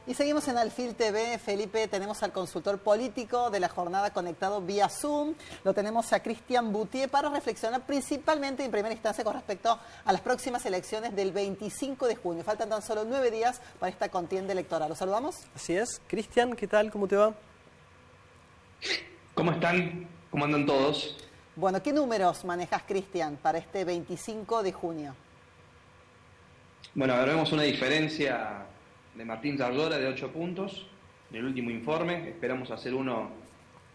Y seguimos en Alfil TV. Felipe, tenemos al consultor político de la jornada conectado vía Zoom. Lo tenemos a Cristian Boutier para reflexionar principalmente en primera instancia con respecto a las próximas elecciones del 25 de junio. Faltan tan solo 9 días para esta contienda electoral. ¿Lo saludamos? Así es. Cristian, ¿qué tal? ¿Cómo te va? ¿Cómo están? ¿Cómo andan todos? Bueno, ¿qué números manejas, Cristian, para este 25 de junio? Bueno, ahora vemos una diferencia de Martín Zardora de 8 puntos en el último informe. Esperamos hacer uno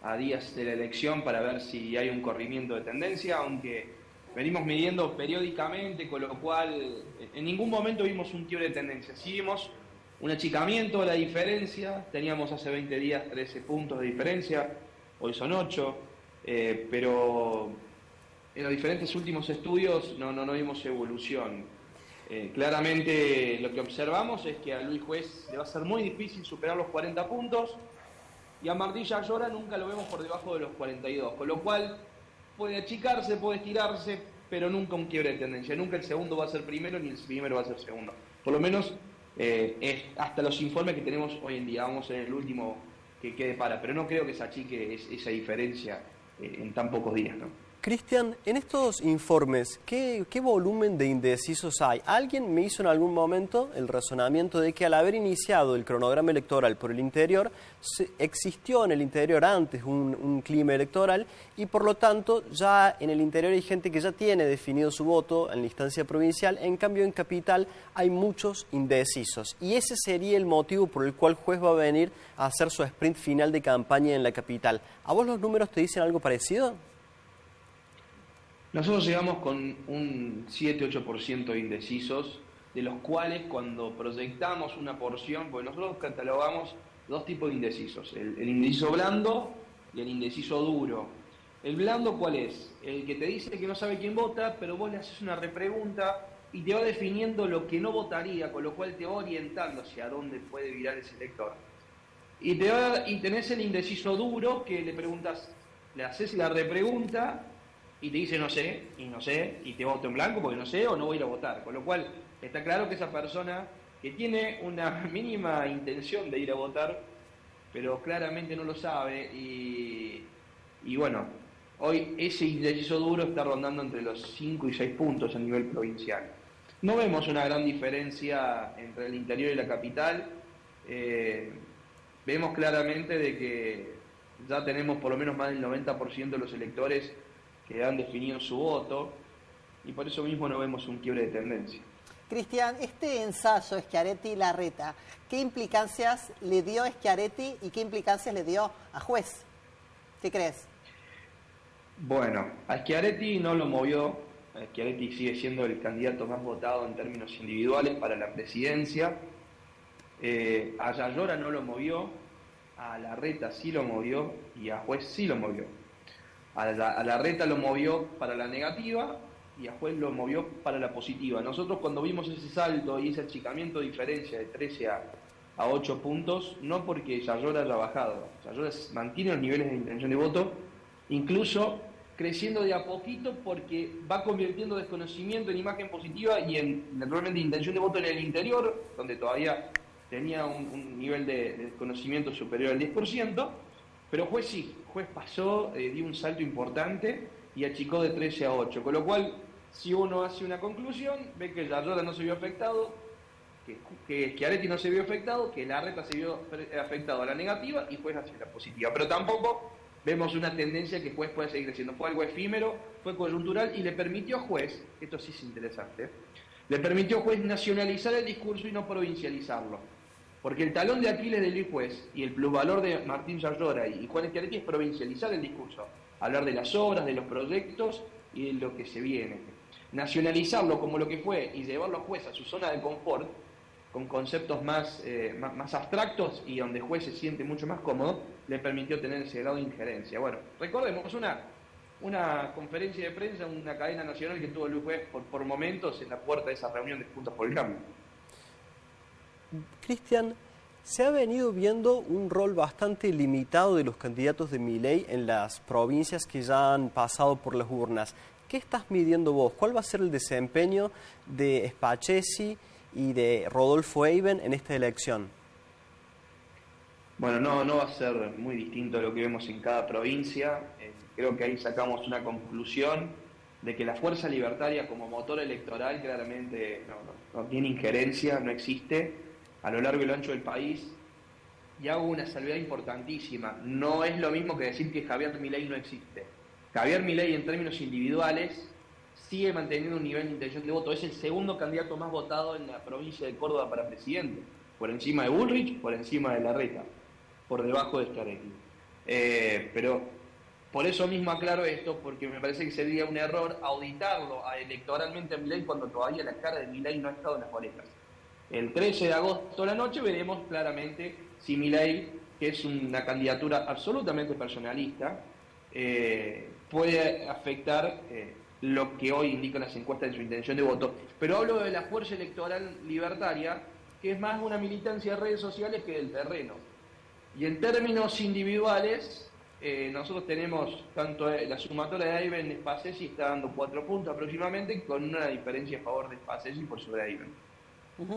a días de la elección para ver si hay un corrimiento de tendencia, aunque venimos midiendo periódicamente, con lo cual en ningún momento vimos un quiebre de tendencia. Sí vimos un achicamiento de la diferencia. Teníamos hace 20 días 13 puntos de diferencia, hoy son 8, pero en los diferentes últimos estudios no vimos evolución. Claramente lo que observamos es que a Luis Juez le va a ser muy difícil superar los 40 puntos y a Martín Zardora nunca lo vemos por debajo de los 42, con lo cual puede achicarse, puede estirarse, pero nunca un quiebre de tendencia. Nunca el segundo va a ser primero ni el primero va a ser segundo. Por lo menos es hasta los informes que tenemos hoy en día. Vamos en el último que quede para, pero no creo que se achique esa diferencia en tan pocos días, ¿no? Cristian, en estos informes, ¿qué volumen de indecisos hay? Alguien me hizo en algún momento el razonamiento de que al haber iniciado el cronograma electoral por el interior, existió en el interior antes un clima electoral y por lo tanto ya en el interior hay gente que ya tiene definido su voto en la instancia provincial, en cambio en capital hay muchos indecisos y ese sería el motivo por el cual Juez va a venir a hacer su sprint final de campaña en la capital. ¿A vos los números te dicen algo parecido? Nosotros llegamos con un 7-8% de indecisos, de los cuales cuando proyectamos una porción, porque nosotros catalogamos dos tipos de indecisos, el indeciso blando y el indeciso duro. ¿El blando cuál es? El que te dice que no sabe quién vota, pero vos le haces una repregunta y te va definiendo lo que no votaría, con lo cual te va orientando hacia dónde puede virar ese elector. Y tenés el indeciso duro, que le preguntas, le haces la repregunta y te dice no sé, y te voto en blanco porque no sé o no voy a ir a votar. Con lo cual está claro que esa persona que tiene una mínima intención de ir a votar, pero claramente no lo sabe, y bueno, hoy ese indeciso duro está rondando entre los 5 y 6 puntos a nivel provincial. No vemos una gran diferencia entre el interior y la capital. Vemos claramente de que ya tenemos por lo menos más del 90% de los electores que han definido su voto, y por eso mismo no vemos un quiebre de tendencia. Cristian, este ensayo Schiaretti-Larreta, ¿qué implicancias le dio a Schiaretti y qué implicancias le dio a Juez? ¿Qué crees? Bueno, a Schiaretti no lo movió. Schiaretti sigue siendo el candidato más votado en términos individuales para la presidencia. A Zardora no lo movió, a Larreta sí lo movió y a Juez sí lo movió. A Larreta lo movió para la negativa y a Juez lo movió para la positiva. Nosotros cuando vimos ese salto y ese achicamiento de diferencia de 13 a 8 puntos, no porque Zardora haya bajado, Zardora mantiene los niveles de intención de voto, incluso creciendo de a poquito porque va convirtiendo desconocimiento en imagen positiva y en naturalmente intención de voto en el interior, donde todavía tenía un nivel de desconocimiento superior al 10%, pero Juez sí, Juez pasó, dio un salto importante y achicó de 13 a 8, con lo cual si uno hace una conclusión, ve que Zardora no se vio afectado, que Schiaretti no se vio afectado, que Larreta se vio afectado a la negativa y Juez hacia la positiva, pero tampoco vemos una tendencia que Juez puede seguir creciendo. Fue algo efímero, fue coyuntural y le permitió a Juez, esto sí es interesante, le permitió a Juez nacionalizar el discurso y no provincializarlo. Porque el talón de Aquiles de Luis Juez y el plusvalor de Martín Zardora y Juan Schiaretti es provincializar el discurso, hablar de las obras, de los proyectos y de lo que se viene. Nacionalizarlo como lo que fue y llevarlo a Juez a su zona de confort, con conceptos más abstractos y donde Juez se siente mucho más cómodo, le permitió tener ese grado de injerencia. Bueno, recordemos una conferencia de prensa, una cadena nacional que tuvo Luis Juez por momentos en la puerta de esa reunión de Juntos por el Cambio. Cristian, se ha venido viendo un rol bastante limitado de los candidatos de Milei en las provincias que ya han pasado por las urnas. ¿Qué estás midiendo vos? ¿Cuál va a ser el desempeño de Spacesi y de Rodolfo Eiben en esta elección? Bueno, no va a ser muy distinto a lo que vemos en cada provincia. Creo que ahí sacamos una conclusión de que la fuerza libertaria como motor electoral claramente no tiene injerencia, no existe a lo largo y lo ancho del país. Y hago una salvedad importantísima. No es lo mismo que decir que Javier Milei no existe. Javier Milei en términos individuales sigue manteniendo un nivel de intención de voto. Es el segundo candidato más votado en la provincia de Córdoba para presidente. Por encima de Bullrich, por encima de Larreta, por debajo de Schiaretti. Pero por eso mismo aclaro esto, porque me parece que sería un error auditarlo electoralmente a Milei cuando todavía la cara de Milei no ha estado en las boletas. El 13 de agosto a la noche veremos claramente si Milei, que es una candidatura absolutamente personalista, puede afectar lo que hoy indican las encuestas de su intención de voto. Pero hablo de la fuerza electoral libertaria, que es más una militancia de redes sociales que del terreno. Y en términos individuales, nosotros tenemos tanto la sumatoria de Eiben, Spassesi está dando 4 puntos aproximadamente, con una diferencia a favor de Spassesi por sobre Eiben.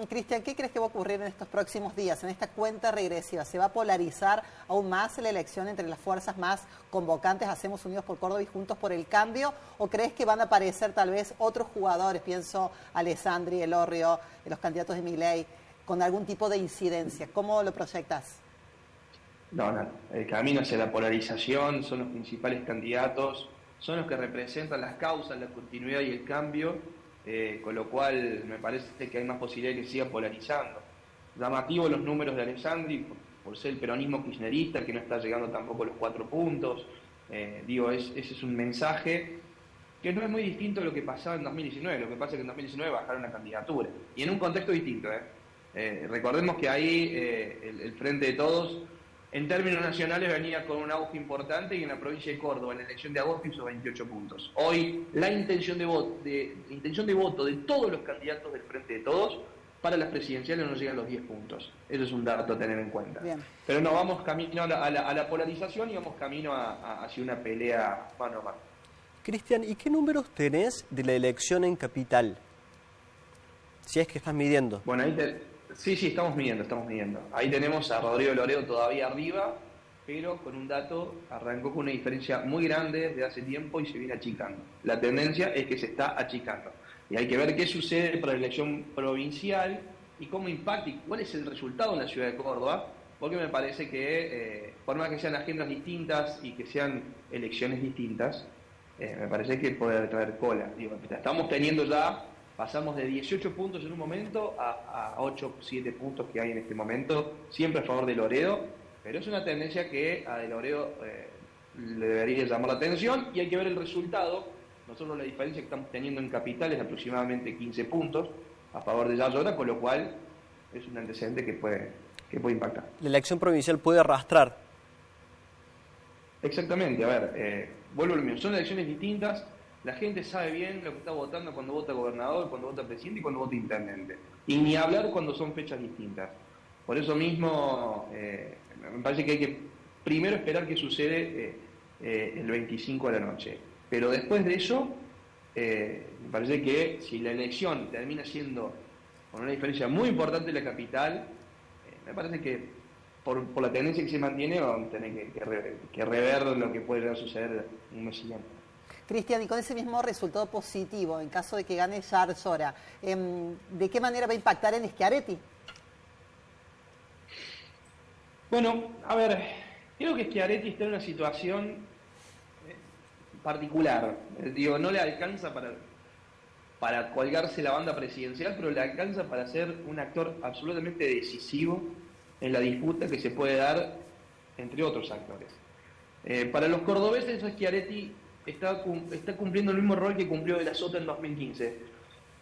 Cristian, ¿qué crees que va a ocurrir en estos próximos días, en esta cuenta regresiva? ¿Se va a polarizar aún más la elección entre las fuerzas más convocantes, Hacemos Unidos por Córdoba y Juntos por el Cambio? ¿O crees que van a aparecer tal vez otros jugadores, pienso Alessandri, Elorrio, los candidatos de Milei, con algún tipo de incidencia? ¿Cómo lo proyectas? No. El camino hacia la polarización, son los principales candidatos, son los que representan las causas, la continuidad y el cambio. Con lo cual me parece que hay más posibilidad de que siga polarizando. Llamativo los números de Alessandri por ser el peronismo kirchnerista, que no está llegando tampoco a los 4 puntos. Ese es un mensaje que no es muy distinto a lo que pasaba en 2019. Lo que pasa es que en 2019 bajaron la candidatura, y en un contexto distinto. Recordemos que ahí el Frente de Todos, en términos nacionales, venía con un auge importante, y en la provincia de Córdoba, en la elección de agosto, hizo 28 puntos. Hoy, la intención de voto de todos los candidatos del Frente de Todos para las presidenciales no llegan a los 10 puntos. Eso es un dato a tener en cuenta. Bien. Pero no, vamos camino a la polarización y vamos camino hacia una pelea mano a mano. Cristian, ¿y qué números tenés de la elección en Capital? Si es que estás midiendo. Bueno, Sí, estamos midiendo. Ahí tenemos a Rodrigo Loredo todavía arriba, pero con un dato, arrancó con una diferencia muy grande desde hace tiempo y se viene achicando. La tendencia es que se está achicando. Y hay que ver qué sucede para la elección provincial y cómo impacta y cuál es el resultado en la ciudad de Córdoba, porque me parece que, por más que sean agendas distintas y que sean elecciones distintas, me parece que puede traer cola. Estamos teniendo ya... Pasamos de 18 puntos en un momento a 8, 7 puntos que hay en este momento, siempre a favor de Loredo, pero es una tendencia que a De Loredo le debería llamar la atención, y hay que ver el resultado. Nosotros la diferencia que estamos teniendo en Capital es aproximadamente 15 puntos a favor de Yayora, con lo cual es un antecedente que puede impactar. ¿La elección provincial puede arrastrar? Exactamente, a ver, vuelvo a lo mismo, son elecciones distintas. La gente sabe bien lo que está votando cuando vota gobernador, cuando vota presidente y cuando vota intendente. Y ni hablar cuando son fechas distintas. Por eso mismo, me parece que hay que primero esperar qué sucede el 25 de la noche. Pero después de eso, me parece que si la elección termina siendo con una diferencia muy importante en la capital, me parece que por la tendencia que se mantiene vamos a tener que rever lo que puede suceder un mes siguiente. Cristian, y con ese mismo resultado positivo, en caso de que gane Yayora, ¿de qué manera va a impactar en Schiaretti? Bueno, a ver, creo que Schiaretti está en una situación particular. No le alcanza para colgarse la banda presidencial, pero le alcanza para ser un actor absolutamente decisivo en la disputa que se puede dar entre otros actores. Para los cordobeses, Schiaretti está cumpliendo el mismo rol que cumplió De la Sota en 2015.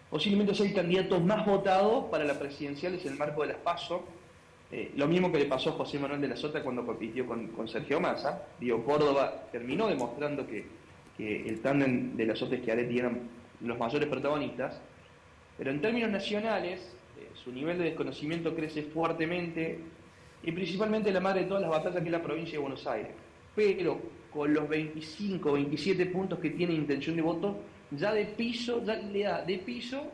Posiblemente es el candidato más votado para las presidenciales en el marco de las PASO. Lo mismo que le pasó a José Manuel De la Sota cuando compitió con Sergio Massa. Córdoba terminó demostrando que el tándem De la Sota y Schiaretti eran los mayores protagonistas. Pero en términos nacionales, su nivel de desconocimiento crece fuertemente, y principalmente la madre de todas las batallas, que es la provincia de Buenos Aires. Pero con los 25, 27 puntos que tiene intención de voto, ya le da de piso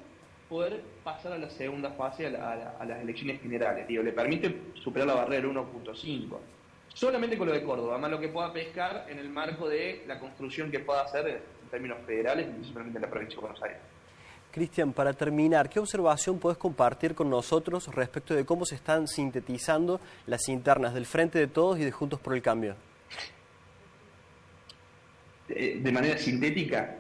poder pasar a la segunda fase, a las elecciones generales. Digo, le permite superar la barrera 1.5. Solamente con lo de Córdoba, más lo que pueda pescar en el marco de la construcción que pueda hacer en términos federales, principalmente en la provincia de Buenos Aires. Cristian, para terminar, ¿qué observación puedes compartir con nosotros respecto de cómo se están sintetizando las internas del Frente de Todos y de Juntos por el Cambio? De manera sintética,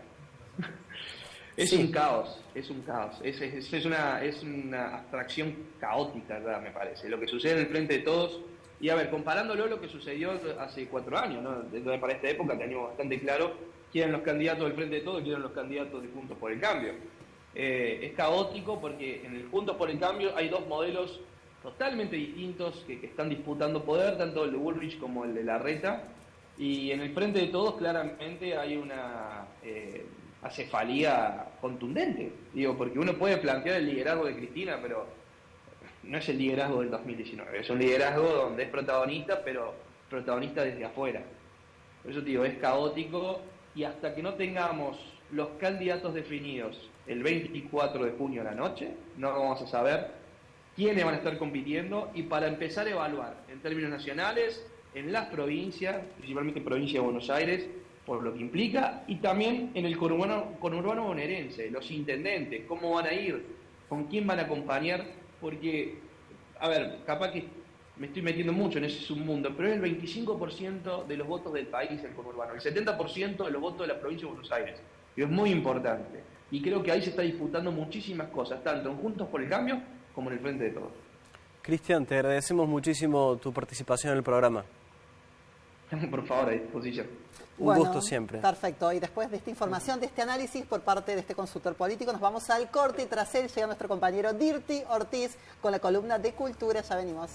es un caos, es una abstracción caótica, ¿verdad? Me parece. Lo que sucede en el Frente de Todos, y a ver, comparándolo a lo que sucedió hace 4 años, ¿no? Entonces, para esta época teníamos bastante claro quién eran los candidatos del Frente de Todos y quién eran los candidatos de Juntos por el Cambio. Es caótico porque en el Juntos por el Cambio hay 2 modelos totalmente distintos que están disputando poder, tanto el de Bullrich como el de Larreta, y en el Frente de Todos claramente hay una acefalía contundente, digo, porque uno puede plantear el liderazgo de Cristina, pero no es el liderazgo del 2019, es un liderazgo donde es protagonista, pero protagonista desde afuera. Por eso digo, es caótico, y hasta que no tengamos los candidatos definidos el 24 de junio a la noche, no vamos a saber quiénes van a estar compitiendo, y para empezar a evaluar en términos nacionales, en las provincias, principalmente en provincia de Buenos Aires, por lo que implica, y también en el conurbano bonaerense, los intendentes, cómo van a ir, con quién van a acompañar, porque, a ver, capaz que me estoy metiendo mucho en ese submundo, pero es el 25% de los votos del país el conurbano, el 70% de los votos de la provincia de Buenos Aires, y es muy importante, y creo que ahí se está disputando muchísimas cosas, tanto en Juntos por el Cambio como en el Frente de Todos. Cristian, te agradecemos muchísimo tu participación en el programa. Por favor, a disposición. Un gusto siempre. Perfecto. Y después de esta información, de este análisis por parte de este consultor político, nos vamos al corte, y tras él llega nuestro compañero Dirty Ortiz con la columna de Cultura. Ya venimos.